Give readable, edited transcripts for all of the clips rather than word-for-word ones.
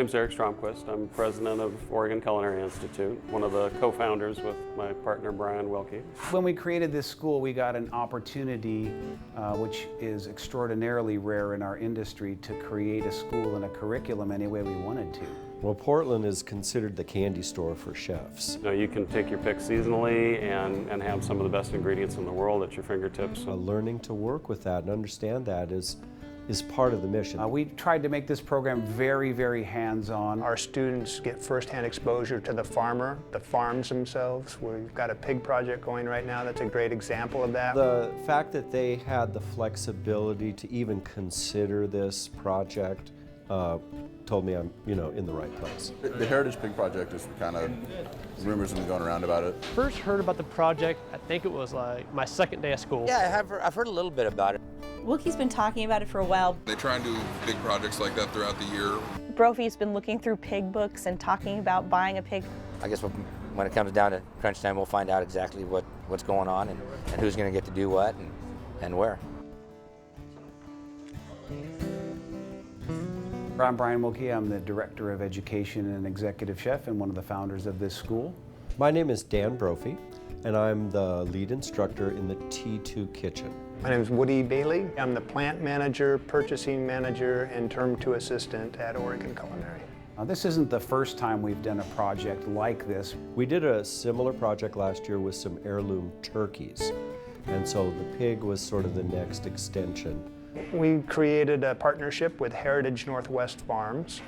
name's Eric Stromquist. I'm president of Oregon Culinary Institute, one of the co-founders with my partner Brian Wilke. When we created this school, we got an opportunity, which is extraordinarily rare in our industry, to create a school and a curriculum any way we wanted to. Well, Portland is considered the candy store for chefs. You can take your pick seasonally and have some of the best ingredients in the world at your fingertips. Learning to work with that and understand that is part of the mission. We tried to make this program very, very hands-on. Our students get first-hand exposure to the farmer, the farms themselves. We've got a pig project going right now that's a great example of that. The fact that they had the flexibility to even consider this project told me I'm, in the right place. The Heritage Pig Project is kind of, rumors have been going around about it. First heard about the project, I think it was like my second day of school. Yeah, I've heard a little bit about it. WILKE's been talking about it for a while. They try and do big projects like that throughout the year. BROPHY's been looking through pig books and talking about buying a pig. I guess when it comes down to crunch time, we'll find out exactly what's going on and who's going to get to do what and where. I'm Brian Wilke. I'm the Director of Education and Executive Chef and one of the founders of this school. My name is Dan Brophy, and I'm the lead instructor in the T2 kitchen. My name is Woody Bailey. I'm the plant manager, purchasing manager, and term 2 assistant at Oregon Culinary. This isn't the first time we've done a project like this. We did a similar project last year with some heirloom turkeys, and so the pig was sort of the next extension. We created a partnership with Heritage Northwest Farms,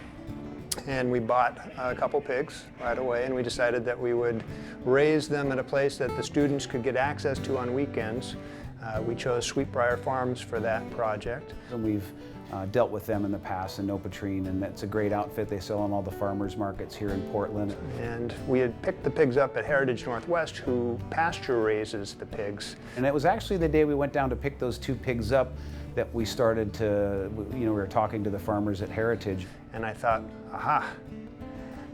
and we bought a couple pigs right away, and we decided that we would raise them at a place that the students could get access to on weekends. We chose Sweetbriar Farms for that project. And we've dealt with them in the past and know PETRENE, and that's a great outfit. They sell on all the farmers markets here in Portland. And we had picked the pigs up at Heritage Northwest, who pasture raises the pigs. And it was actually the day we went down to pick those 2 pigs up that we started to, we were talking to the farmers at Heritage. And I thought, aha,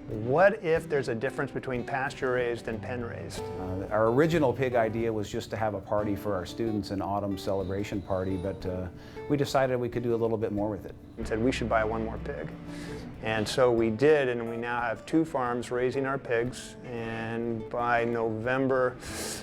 what if there's a difference between pasture-raised and pen-raised? Our original pig idea was just to have a party for our students, an autumn celebration party, but we decided we could do a little bit more with it. And said we should buy one more pig. And so we did, and we now have 2 farms raising our pigs, and by November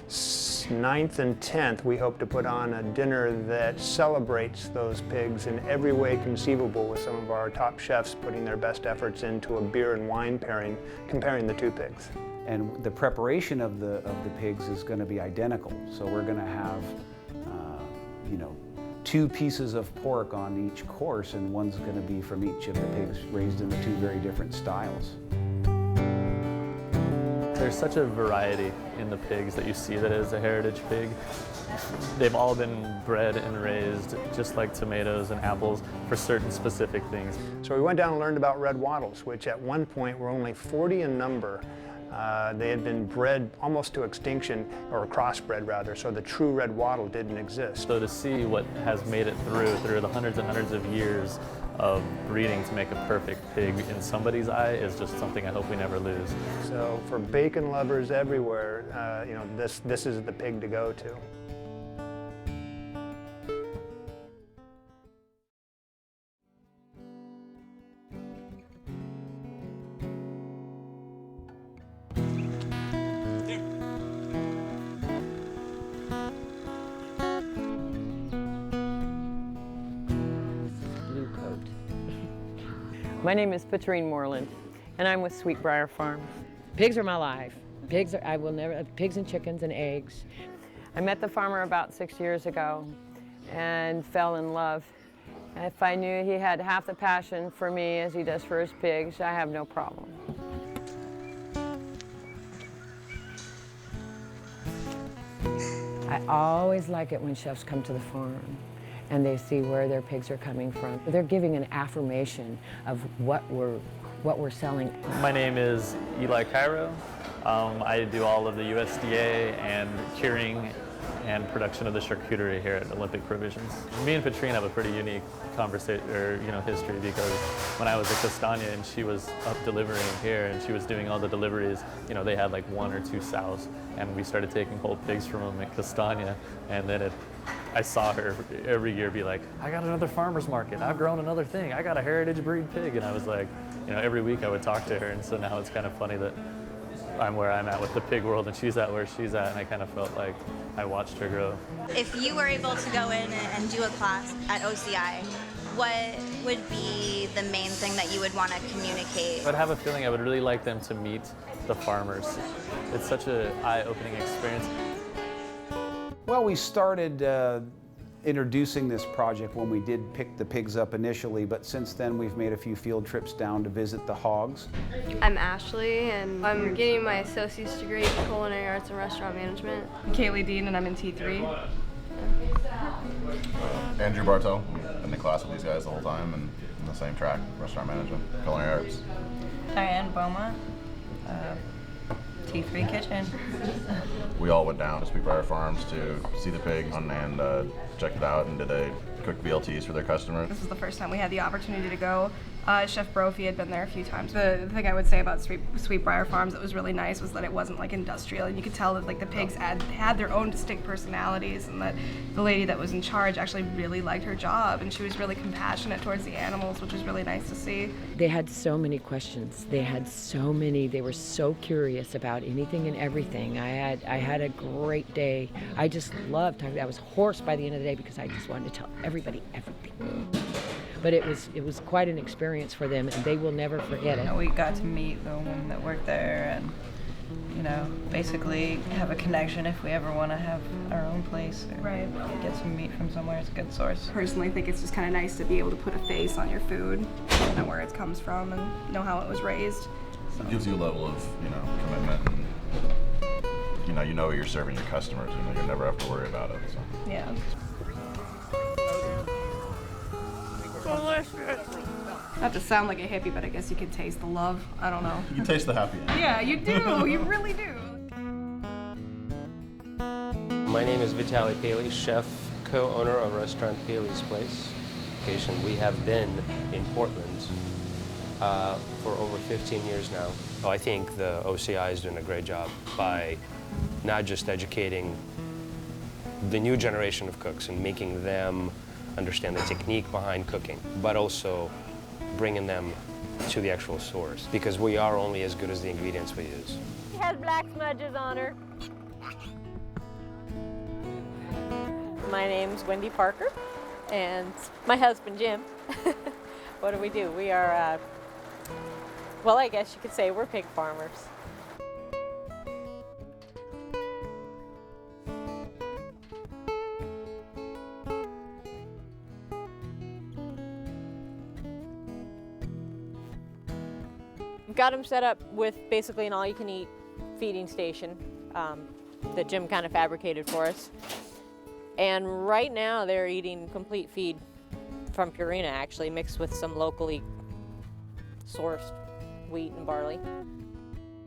9th and 10th, we hope to put on a dinner that celebrates those pigs in every way conceivable, with some of our top chefs putting their best efforts into a beer and wine pairing, comparing the 2 pigs. And the preparation of the pigs is going to be identical. So we're going to have, 2 pieces of pork on each course, and one's going to be from each of the pigs raised in the 2 very different styles. There's such a variety in the pigs that you see that is a heritage pig. They've all been bred and raised just like tomatoes and apples for certain specific things. So we went down and learned about Red Wattles, which at one point were only 40 in number. They had been bred almost to extinction, or crossbred rather, so the true Red Wattle didn't exist. So to see what has made it through the hundreds and hundreds of years of breeding to make a perfect pig in somebody's eye is just something I hope we never lose. So for bacon lovers everywhere, this is the pig to go to. My name is PETRENE Moreland, and I'm with Sweetbriar Farms. Pigs are my life. Pigs and chickens and eggs. I met the farmer about 6 years ago and fell in love. If I knew he had half the passion for me as he does for his pigs, I have no problem. I always like it when chefs come to the farm and they see where their pigs are coming from. They're giving an affirmation of what we're selling. My name is Eli CAIRO. I do all of the USDA and curing and production of the charcuterie here at Olympic Provisions. Me and PETRENE have a pretty unique history, because when I was at Castagna and she was up delivering here and she was doing all the deliveries, they had like 1 or 2 sows, and we started taking whole pigs from them at Castagna, and then it I saw her every year be like, I got another farmer's market, I've grown another thing, I got a heritage breed pig. And I was like, you know, every week I would talk to her. And so now it's kind of funny that I'm where I'm at with the pig world and she's at where she's at. And I kind of felt like I watched her grow. If you were able to go in and do a class at OCI, what would be the main thing that you would want to communicate? I'd have a feeling I would really like them to meet the farmers. It's such an eye-opening experience. Well, we started introducing this project when we did pick the pigs up initially, but since then we've made a few field trips down to visit the hogs. I'm Ashley, and I'm getting my associate's degree in Culinary Arts and Restaurant Management. I'm Kaylee Dean, and I'm in T3. Andrew Bartel. I've been in class with these guys the whole time and in the same track, restaurant management, culinary arts. Diane Beaumont, T3 Kitchen. We all went down to BRIAR Farms to see the pigs and checked it out and did a cooked BLTs for their customers. This is the first time we had the opportunity to go. Chef BROPHY had been there a few times. The thing I would say about Sweet BRIAR Farms that was really nice was that it wasn't like industrial, and you could tell that like the pigs had their own distinct personalities, and that the lady that was in charge actually really liked her job, and she was really compassionate towards the animals, which was really nice to see. They had so many questions. They were so curious about anything and everything. I had a great day. I just loved talking. I was hoarse by the end of the day because I just wanted to tell everybody everything. But it was quite an experience for them, and they will never forget it. We got to meet the women that worked there, and basically have a connection if we ever want to have our own place or get some meat from somewhere. It's a good source. Personally, I think it's just kind of nice to be able to put a face on your food, know where it comes from, and know how it was raised. So. It gives you a level of commitment, and you know what you're serving your customers. You never have to worry about it. So. Yeah. Not to sound like a hippie, but I guess you can taste the love. I don't know. You can taste the happy end. Yeah, you do. You really do. My name is VITALY PALEY'S, chef, co-owner of restaurant PALEY'S Place. We have been in Portland for over 15 years now. I think the OCI is doing a great job by not just educating the new generation of cooks and making them understand the technique behind cooking, but also bringing them to the actual source, because we are only as good as the ingredients we use. She has black smudges on her. My name's Wendy Parker, and my husband Jim. What do? We are, well, I guess you could say we're pig farmers. Got them set up with basically an all-you-can-eat feeding station that Jim kind of fabricated for us. And right now they're eating complete feed from Purina, actually, mixed with some locally sourced wheat and barley.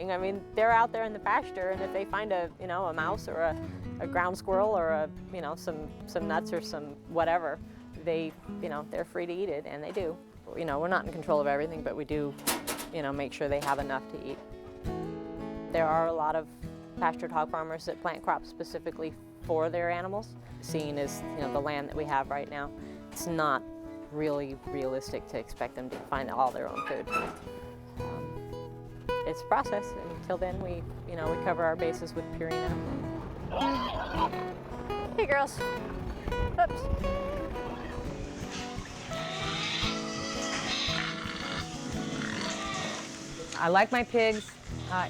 I mean, they're out there in the pasture, and if they find a mouse or a ground squirrel or some nuts or some whatever, they're free to eat it, and they do. We're not in control of everything, but we do make sure they have enough to eat. There are a lot of pastured hog farmers that plant crops specifically for their animals. Seeing as the land that we have right now, it's not really realistic to expect them to find all their own food. It's a process, and until then we cover our bases with Purina. Hey girls. Oops. I like my pigs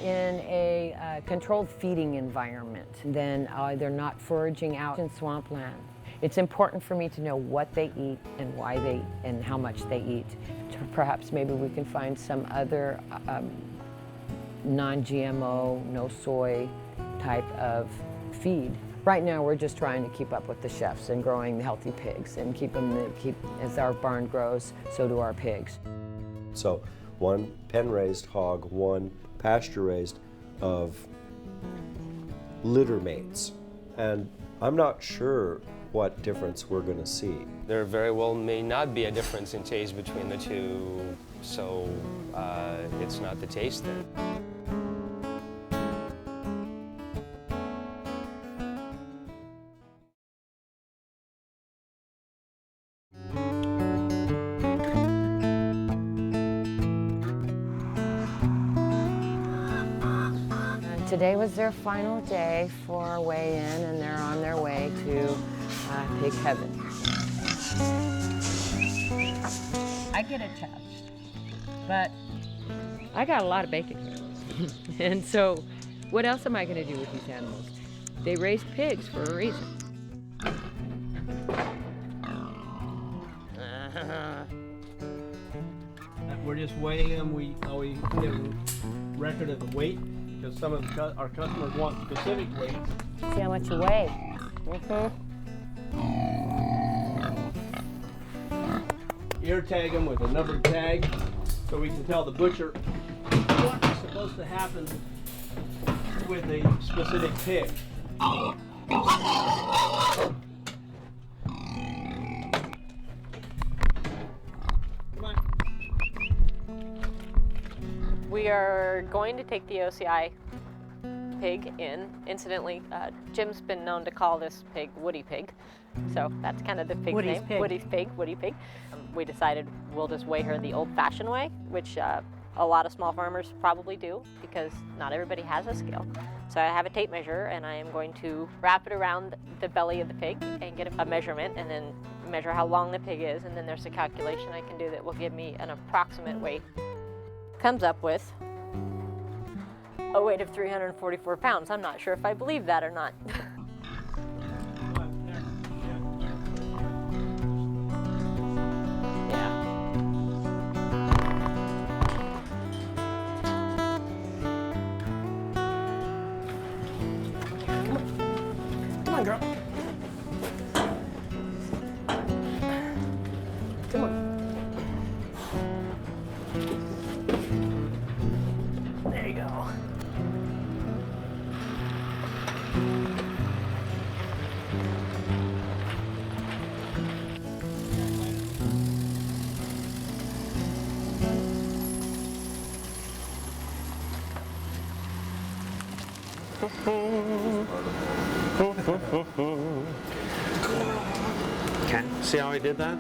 in a controlled feeding environment. Then they're not foraging out in swampland. It's important for me to know what they eat and why they and how much they eat. Perhaps maybe we can find some other non-GMO, no soy type of feed. Right now we're just trying to keep up with the chefs and growing the healthy pigs and keep as our barn grows, so do our pigs. So 1 pen-raised hog, 1 pasture-raised of litter mates. And I'm not sure what difference we're going to see. There very well may not be a difference in taste between the two, so it's not the taste then. Today was their final day for weigh-in, and they're on their way to pig heaven. I get attached, but I got a lot of bacon here. And so what else am I going to do with these animals? They raise pigs for a reason. We're just weighing them. We always give a record of the weight because some of our customers want specific weights. See how much you weigh. Ear tag them with a numbered tag so we can tell the butcher what's supposed to happen with a specific pig. We are going to take the OCI pig in. Incidentally, Jim's been known to call this pig Woody Pig, so that's kind of the pig's Woody's name. pig. Woody's Pig, Woody Pig. We decided we'll just weigh her the old-fashioned way, which a lot of small farmers probably do because not everybody has a scale. So I have a tape measure and I am going to wrap it around the belly of the pig and get a measurement and then measure how long the pig is, and then there's a calculation I can do that will give me an approximate weight. Comes up with a weight of 344 pounds. I'm not sure if I believe that or not. Come on, girl. Come on. There you go. Okay, see how I did that?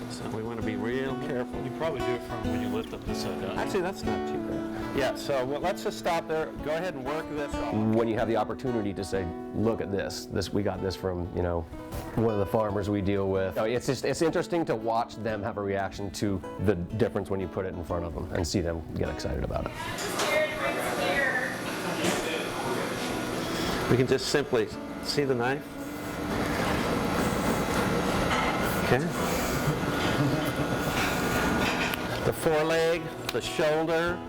So we want to be real careful. You probably do it from when you lift up this side down. Actually, that's not too bad. Yeah, so let's just stop there. Go ahead and work this off. When you have the opportunity to say, look at this, we got this from, you know, one of the farmers we deal with. It's interesting to watch them have a reaction to the difference when you put it in front of them and see them get excited about it. We can just simply see the knife. Okay. The foreleg, the shoulder,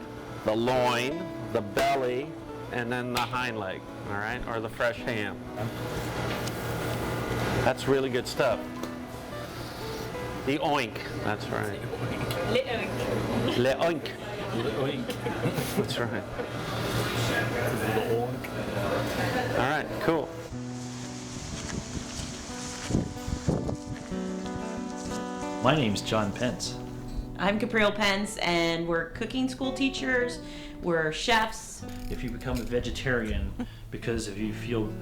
the loin, the belly, and then the hind leg, all right, or the fresh ham. That's really good stuff. The oink, that's right. Le oink. Le oink. Le oink. That's right. The oink. All right, cool. My name's John Pence. I'm CAPRIAL Pence, and we're cooking school teachers, we're chefs. If you become a vegetarian because if you feel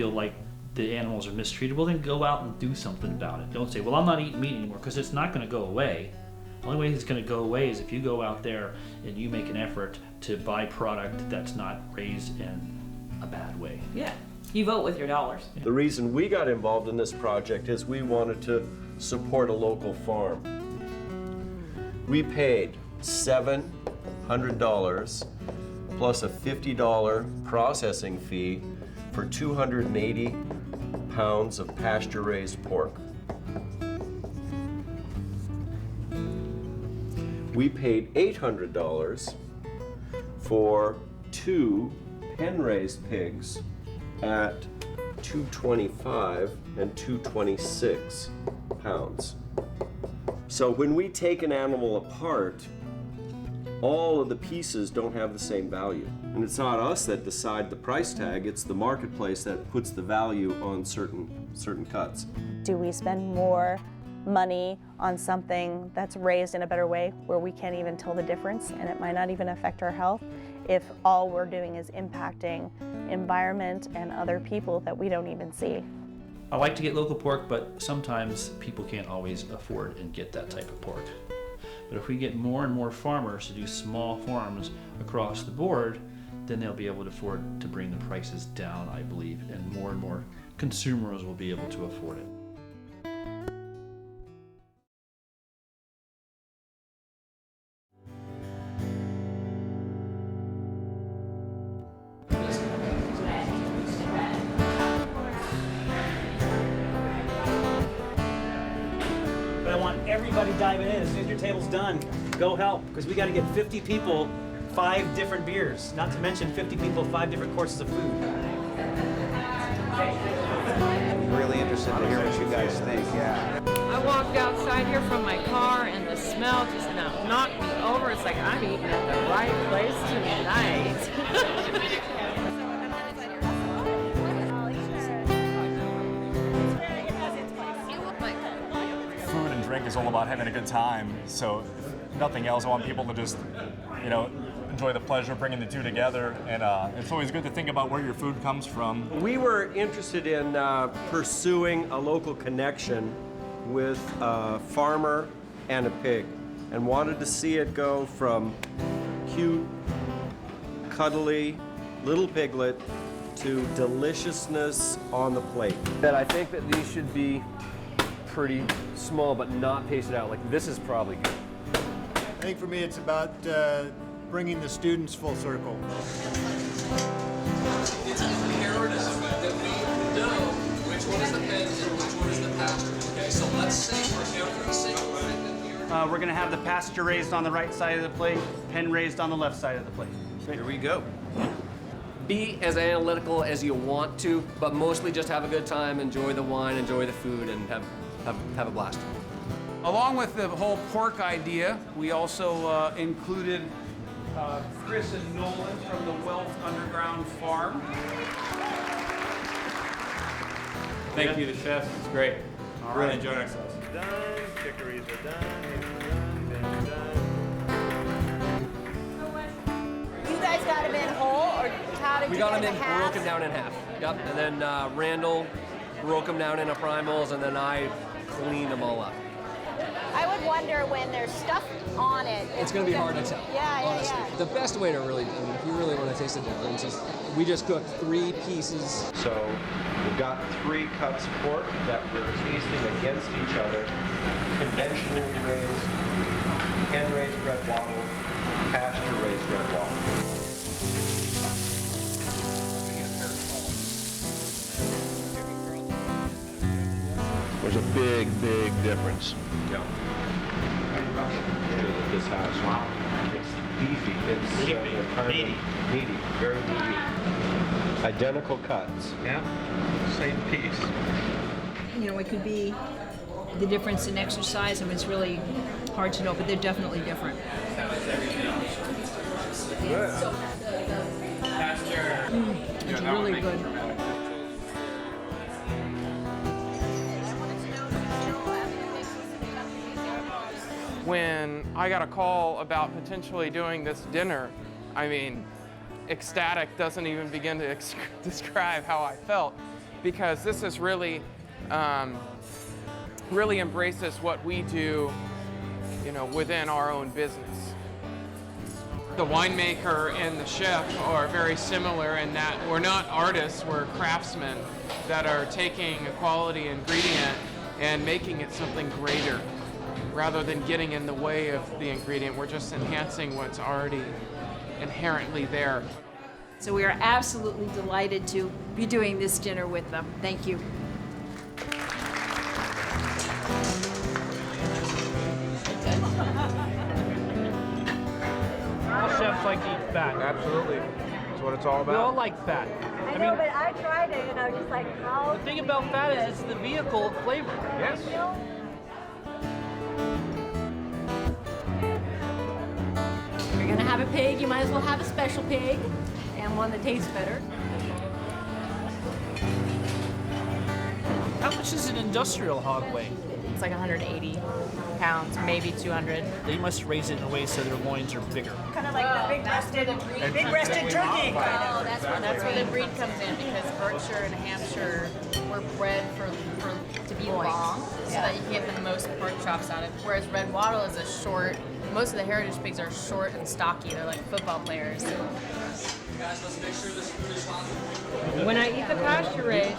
like the animals are mistreated, well then go out and do something about it. Don't say, well, I'm not eating meat anymore, because it's not going to go away. The only way it's going to go away is if you go out there and you make an effort to buy product that's not raised in a bad way. Yeah, you vote with your dollars. The reason we got involved in this project is we wanted to support a local farm. We paid $700 plus a $50 processing fee for 280 pounds of pasture-raised pork. We paid $800 for 2 pen-raised pigs at 225 and 226 pounds. So when we take an animal apart, all of the pieces don't have the same value. And it's not us that decide the price tag, it's the marketplace that puts the value on certain cuts. Do we spend more money on something that's raised in a better way where we can't even tell the difference and it might not even affect our health if all we're doing is impacting environment and other people that we don't even see? I like to get local pork, but sometimes people can't always afford and get that type of pork. But if we get more and more farmers to do small farms across the board, then they'll be able to afford to bring the prices down, I believe, and more consumers will be able to afford it. But I want everybody diving in. As soon as your table's done, go help, because we got to get 50 people 5 different beers, not to mention 50 people 5 different courses of food. I'm really interested to hear what you guys think, yeah. I walked outside here from my car and the smell just knocked me over. It's like I'm eating at the right place tonight. Food and drink is all about having a good time, so nothing else. I want people to just, you know, enjoy the pleasure of bringing the two together, and it's always good to think about where your food comes from. We were interested in pursuing a local connection with a farmer and a pig, and wanted to see it go from cute, cuddly little piglet to deliciousness on the plate. That I think that these should be pretty small but not pasted out. Like this is probably good. I think for me it's about bringing the students full circle. It's imperative that we know which one is the PENCE and which one is the pasture. Okay, so let's say for every single one. We're going to have the pasture-raised on the right side of the plate, pen-raised on the left side of the plate. Here we go. Be as analytical as you want to, but mostly just have a good time, enjoy the wine, enjoy the food, and have a blast. Along with the whole pork idea, we also included Chris and Nolan from the WILKE Underground Farm. Thank you, the chefs. It's great. All Really right. enjoyed ourselves. Done, chicories are done, eggs are done, done. You guys got them in whole, or how did We you got get them the in, halves? broke them down in half. Yep, and then Randall broke them down into primals, and then I cleaned them all up. I would wonder when there's stuff on it. It's going to be hard to tell. Yeah, honestly. yeah. The best way to really, I mean, if you really want to taste the difference, is we just cooked 3 pieces. So we've got 3 cuts of pork that we're tasting against each other. Conventionally raised, hand-raised Red Wattle, pasture-raised Red Wattle. There's a big, big difference. Yeah. This house. Wow. It's beefy. It's meaty. Meaty. Very meaty. Identical cuts. Yeah. Same piece. You know, it could be the difference in exercise. I mean, it's really hard to know, but they're definitely different. It's really good. When I got a call about potentially doing this dinner, I mean, ecstatic doesn't even begin to describe how I felt, because this is really, really embraces what we do, you know, within our own business. The winemaker and the chef are very similar in that we're not artists, we're craftsmen that are taking a quality ingredient and making it something greater. Rather than getting in the way of the ingredient, we're just enhancing what's already inherently there. So we are absolutely delighted to be doing this dinner with them. Thank you. All chefs like to eat fat. Absolutely. That's what it's all We all about. like fat. I know, but I tried it and I was just like, how? The thing about fat is it's the vehicle of flavor. Yes. If you're gonna have a pig, you might as well have a special pig and one that tastes better. How much does an industrial hog weigh? It's like 180 pounds, maybe 200. They must raise it in a way so their loins are bigger. Kind of like the big-breasted turkey. Oh, that's where the breed comes in, because Berkshire and Hampshire were bred to be long, so that you can get the most pork chops out of it. Whereas Red Wattle is a short. Most of the heritage pigs are short and stocky. They're like football players. guys, let's make sure this food is hot. When I eat the pasture-raised,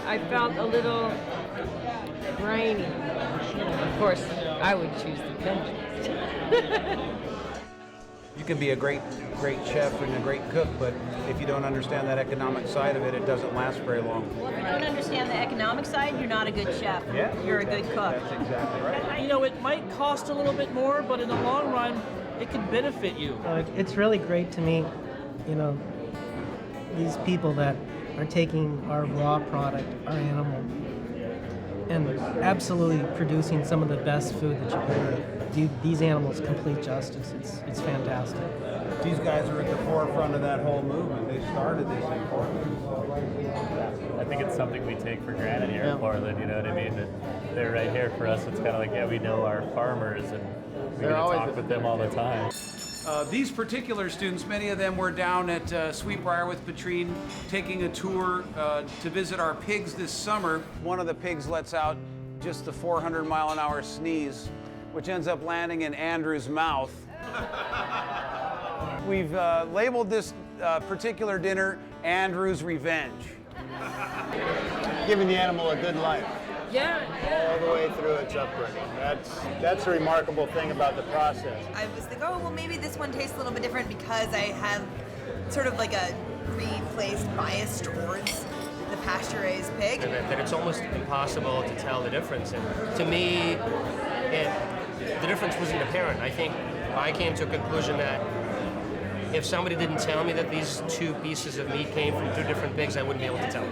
I felt a little briny. Of course, I would choose the PENCE. You can be a great chef and a great cook, but if you don't understand that economic side of it, it doesn't last very long. Well, if you don't understand the economic side, you're not a good chef. Yeah. You're a good cook. That's exactly right. You know, it might cost a little bit more, but in the long run, it can benefit you. It's really great to meet, you know, these people that are taking our raw product, our animal, and absolutely producing some of the best food that you can do these animals complete justice. It's fantastic. These guys are at the forefront of that whole movement. They started this in Portland. I think it's something we take for granted here in Portland, you know what I mean? That they're right here for us. It's kind of like, yeah, we know our farmers and we get to talk with them all the time. These particular students, many of them were down at BRIAR with PETRENE taking a tour to visit our pigs this summer. One of the pigs lets out just the 400-mile-an-hour sneeze, which ends up landing in Andrew's mouth. We've labeled this particular dinner Andrew's Revenge. Giving the animal a good life. Yeah. All the way through its upbringing. That's a remarkable thing about the process. I was like, oh, well, maybe this one tastes a little bit different because I have sort of like a replaced bias towards the pasture-raised pig. That it's almost impossible to tell the difference. And to me, the difference wasn't apparent. I think I came to a conclusion that if somebody didn't tell me that these two pieces of meat came from two different pigs, I wouldn't be able to tell.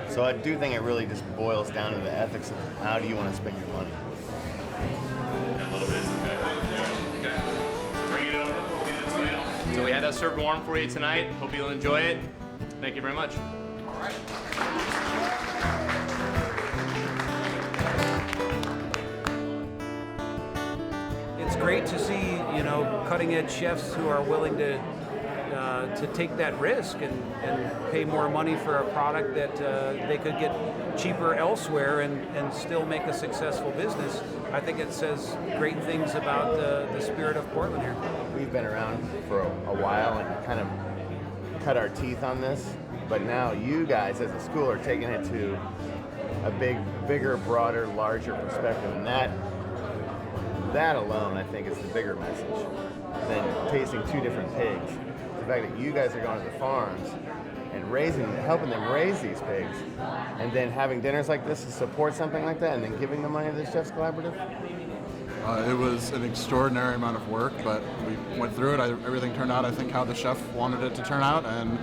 So I do think it really just boils down to the ethics of how do you want to spend your money. So we had that served warm for you tonight. Hope you'll enjoy it. Thank you very much. All right. It's great to see, you know, cutting-edge chefs who are willing to take that risk and pay more money for a product that they could get cheaper elsewhere and still make a successful business. I think it says great things about the spirit of Portland here. We've been around for a while and kind of cut our teeth on this, but now you guys as a school are taking it to a bigger, broader, larger perspective, and that alone, I think, is the bigger message than tasting two different pigs. The fact that you guys are going to the farms and helping them raise these pigs, and then having dinners like this to support something like that, and then giving the money to the Chefs Collaborative. It was an extraordinary amount of work, but we went through it. Everything turned out, I think, how the chef wanted it to turn out, and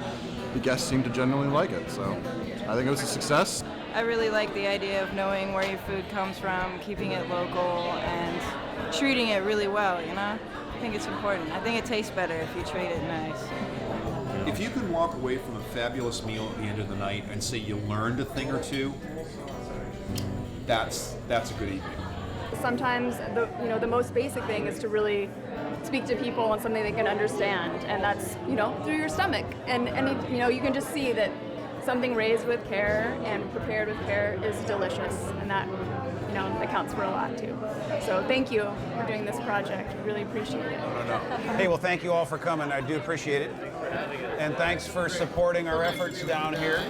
the guests seemed to genuinely like it. So I think it was a success. I really like the idea of knowing where your food comes from, keeping it local, and treating it really well, you know? I think it's important. I think it tastes better if you treat it nice. If you can walk away from a fabulous meal at the end of the night and say you learned a thing or two, that's a good evening. Sometimes the most basic thing is to really speak to people on something they can understand, and that's through your stomach. And you can just see that something raised with care and prepared with care is delicious, and that accounts for a lot too. So thank you for doing this project. Really appreciate it. Hey, well, thank you all for coming. I do appreciate it. And thanks for supporting our efforts down here,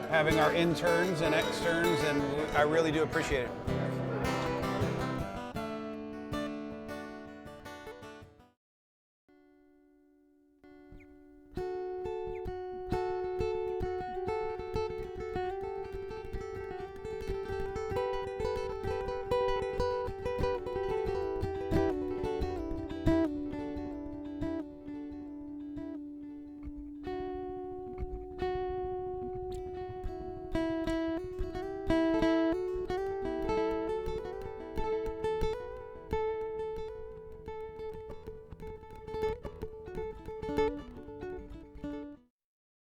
having our interns and externs, and I really do appreciate it.